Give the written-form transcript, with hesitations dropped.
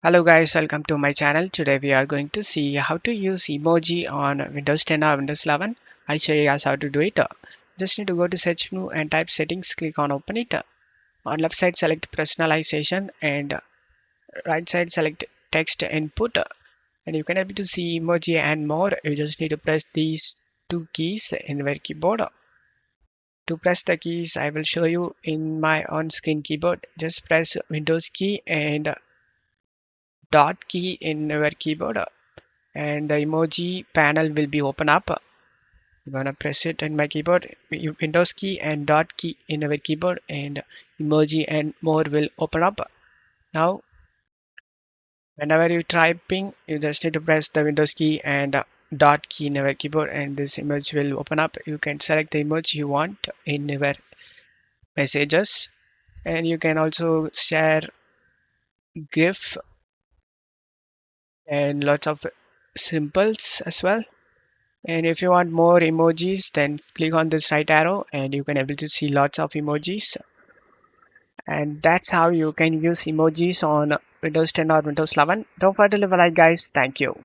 Hello guys, welcome to my channel. Today we are going to see how to use emoji on Windows 10 or Windows 11. I'll show you guys how to do it. Just need to go to search menu and type settings, click on open it. On left side select personalization and right side select text input. And you can able to see emoji and more. You just need to press these two keys in your keyboard. To press the keys, I will show you in my on-screen keyboard. Just press Windows key and dot key in your keyboard and the emoji panel will be open up. I'm gonna press it in my keyboard, Windows key and dot key in our keyboard, and emoji and more will open up. Now, whenever you typing, you just need to press the Windows key and dot key in our keyboard, and this image will open up. You can select the image you want in your messages, and you can also share GIF and lots of symbols as well. And if you want more emojis, then click on this right arrow and you can able to see lots of emojis. And that's how you can use emojis on Windows 10 or Windows 11. Don't forget to leave a like guys. Thank you.